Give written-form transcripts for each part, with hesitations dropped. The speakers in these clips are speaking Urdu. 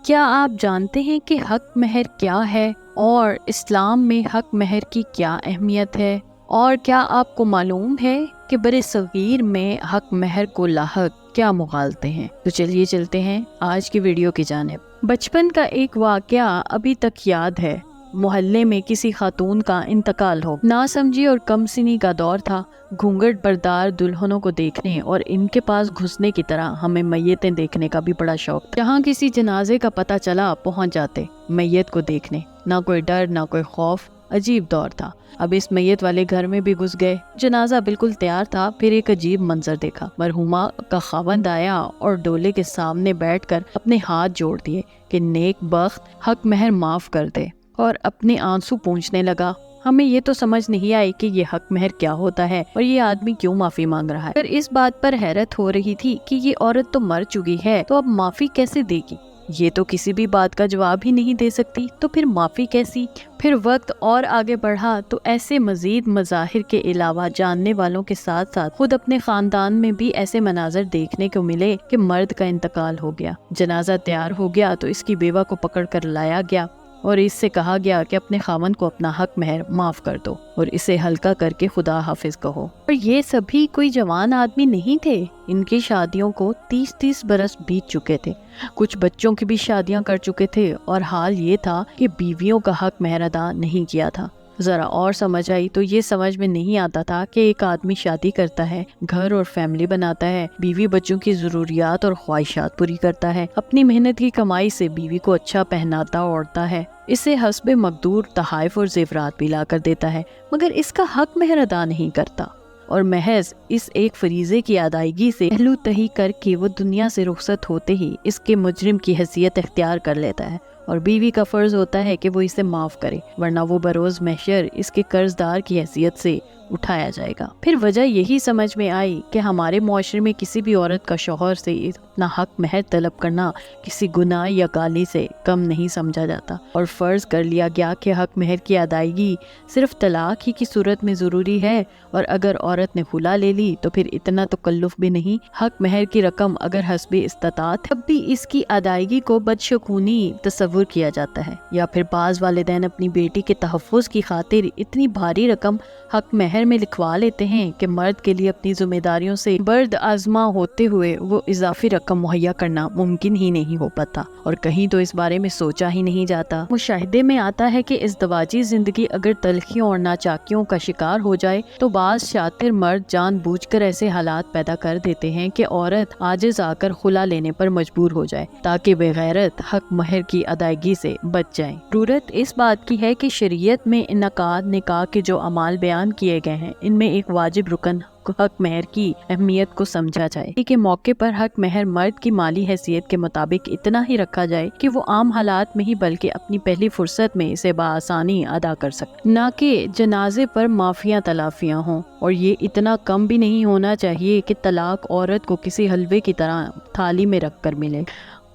کیا آپ جانتے ہیں کہ حق مہر کیا ہے اور اسلام میں حق مہر کی کیا اہمیت ہے؟ اور کیا آپ کو معلوم ہے کہ برِ صغیر میں حق مہر کو لاحق کیا مغالطے ہیں؟ تو چلیے چلتے ہیں آج کی ویڈیو کی جانب۔ بچپن کا ایک واقعہ ابھی تک یاد ہے۔ محلے میں کسی خاتون کا انتقال ہو، ناسمجھی اور کم سنی کا دور تھا۔ گھونگھٹ بردار دلہنوں کو دیکھنے اور ان کے پاس گھسنے کی طرح ہمیں میتیں دیکھنے کا بھی بڑا شوق تھا۔ جہاں کسی جنازے کا پتہ چلا پہنچ جاتے میت کو دیکھنے، نہ کوئی ڈر نہ کوئی خوف، عجیب دور تھا۔ اب اس میت والے گھر میں بھی گھس گئے۔ جنازہ بالکل تیار تھا، پھر ایک عجیب منظر دیکھا۔ مرحومہ کا خاوند آیا اور ڈولے کے سامنے بیٹھ کر اپنے ہاتھ جوڑ دیے کہ نیک بخت حق مہر معاف کر دے، اور اپنے آنسو پونچھنے لگا۔ ہمیں یہ تو سمجھ نہیں آئی کہ یہ حق مہر کیا ہوتا ہے اور یہ آدمی کیوں معافی مانگ رہا ہے۔ پھر اس بات پر حیرت ہو رہی تھی کہ یہ عورت تو مر چکی ہے، تو اب معافی کیسے دے گی؟ یہ تو کسی بھی بات کا جواب ہی نہیں دے سکتی، تو پھر معافی کیسی؟ پھر وقت اور آگے بڑھا تو ایسے مزید مظاہر کے علاوہ جاننے والوں کے ساتھ ساتھ خود اپنے خاندان میں بھی ایسے مناظر دیکھنے کو ملے کہ مرد کا انتقال ہو گیا، جنازہ تیار ہو گیا تو اس کی بیوہ کو پکڑ کر لایا گیا اور اس سے کہا گیا کہ اپنے خاوند کو اپنا حق مہر معاف کر دو اور اسے ہلکا کر کے خدا حافظ کہو۔ اور یہ سبھی کوئی جوان آدمی نہیں تھے، ان کی شادیوں کو 30 برس بیت چکے تھے، کچھ بچوں کی بھی شادیاں کر چکے تھے، اور حال یہ تھا کہ بیویوں کا حق مہر ادا نہیں کیا تھا۔ ذرا اور سمجھ آئی تو یہ سمجھ میں نہیں آتا تھا کہ ایک آدمی شادی کرتا ہے، گھر اور فیملی بناتا ہے، بیوی بچوں کی ضروریات اور خواہشات پوری کرتا ہے، اپنی محنت کی کمائی سے بیوی کو اچھا پہناتا اوڑھتا ہے، اسے حسب مقدور تحائف اور زیورات بھی لا کر دیتا ہے، مگر اس کا حق مہر ادا نہیں کرتا، اور محض اس ایک فریضے کی ادائیگی سے پہلو تہی کر کے وہ دنیا سے رخصت ہوتے ہی اس کے مجرم کی حیثیت اختیار کر لیتا ہے، اور بیوی کا فرض ہوتا ہے کہ وہ اسے معاف کرے، ورنہ وہ بروز محشر اس کے قرض دار کی حیثیت سے اٹھایا جائے گا۔ پھر وجہ یہی سمجھ میں آئی کہ ہمارے معاشرے میں کسی بھی عورت کا شوہر سے اپنا حق مہر طلب کرنا کسی گناہ یا گالی سے کم نہیں سمجھا جاتا، اور فرض کر لیا گیا کہ حق مہر کی ادائیگی صرف طلاق ہی کی صورت میں ضروری ہے، اور اگر عورت نے خلا لے لی تو پھر اتنا تکلف بھی نہیں۔ حق مہر کی رقم اگر حسب استطاعت تب بھی اس کی ادائیگی کو بدشگونی تصور کیا جاتا ہے، یا پھر بعض والدین اپنی بیٹی کے تحفظ کی خاطر اتنی بھاری رقم حق مہر میں لکھوا لیتے ہیں کہ مرد کے لیے اپنی ذمہ داریوں سے برد آزما ہوتے ہوئے وہ اضافی رقم مہیا کرنا ممکن ہی نہیں ہو پاتا، اور کہیں تو اس بارے میں سوچا ہی نہیں جاتا۔ مشاہدے میں آتا ہے کہ ازدواجی زندگی اگر تلخیوں اور ناچاکیوں کا شکار ہو جائے تو بعض شاطر مرد جان بوجھ کر ایسے حالات پیدا کر دیتے ہیں کہ عورت عاجز آ کر خلا لینے پر مجبور ہو جائے تاکہ بغیرت حق مہر کی ادائیگی سے بچ جائے۔ ضرورت اس بات کی ہے کہ شریعت میں انعقاد نکاح کے جو اعمال بیان کیے گئے ہیں ان میں ایک واجب رکن حق مہر کی اہمیت کو سمجھا جائے کہ موقع پر حق مہر مرد کی مالی حیثیت کے مطابق اتنا ہی رکھا جائے کہ وہ عام حالات میں ہی بلکہ اپنی پہلی فرصت میں اسے بآسانی ادا کر سکے، نہ کہ جنازے پر معافیاں تلافیاں ہوں، اور یہ اتنا کم بھی نہیں ہونا چاہیے کہ طلاق عورت کو کسی حلوے کی طرح تھالی میں رکھ کر ملے۔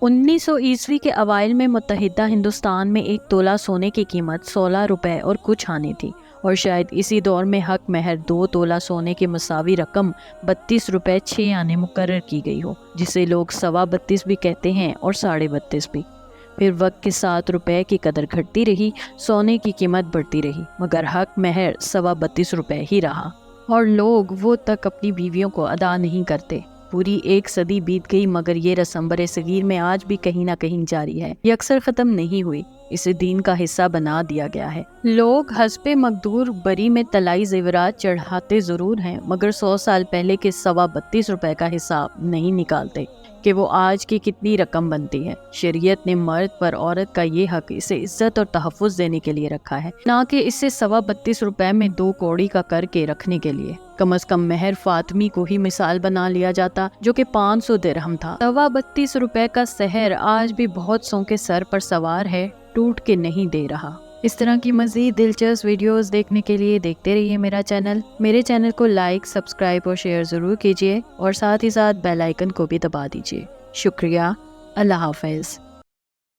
1900 کے اوائل میں متحدہ ہندوستان میں ایک تولہ سونے کی قیمت 16 روپے اور کچھ آنے تھی، اور شاید اسی دور میں حق مہر 2 تولہ سونے کے مساوی رقم 32 روپے 6 آنے مقرر کی گئی ہو، جسے لوگ 32.25 بھی کہتے ہیں اور 32.5 بھی۔ پھر وقت کے ساتھ روپے کی قدر گھٹتی رہی، سونے کی قیمت بڑھتی رہی، مگر حق مہر 32.25 روپے ہی رہا، اور لوگ وہ تک اپنی بیویوں کو ادا نہیں کرتے۔ پوری 1 صدی بیت گئی مگر یہ رسم برِ صغیر میں آج بھی کہیں نہ کہیں جاری ہے، یہ اکثر ختم نہیں ہوئی، اسے دین کا حصہ بنا دیا گیا ہے۔ لوگ حسب مقدور بری میں طلائی زیورات چڑھاتے ضرور ہیں، مگر 100 سال پہلے کے 32.25 روپے کا حساب نہیں نکالتے کہ وہ آج کی کتنی رقم بنتی ہے۔ شریعت نے مرد پر عورت کا یہ حق اسے عزت اور تحفظ دینے کے لیے رکھا ہے، نہ کہ اسے 32.25 روپے میں 2 کوڑی کا کر کے رکھنے کے لیے۔ کم از کم مہر فاطمی کو ہی مثال بنا لیا جاتا جو کہ 500 درہم تھا۔ 32.25 روپے کا سحر آج بھی بہت سو کے سر پر سوار ہے، ٹوٹ کے نہیں دے رہا۔ اس طرح کی مزید دلچسپ ویڈیوز دیکھنے کے لیے دیکھتے رہیے میرے چینل کو لائک، سبسکرائب اور شیئر ضرور کیجیے، اور ساتھ ہی ساتھ بیل آئیکن کو بھی دبا دیجیے۔ شکریہ، اللہ حافظ۔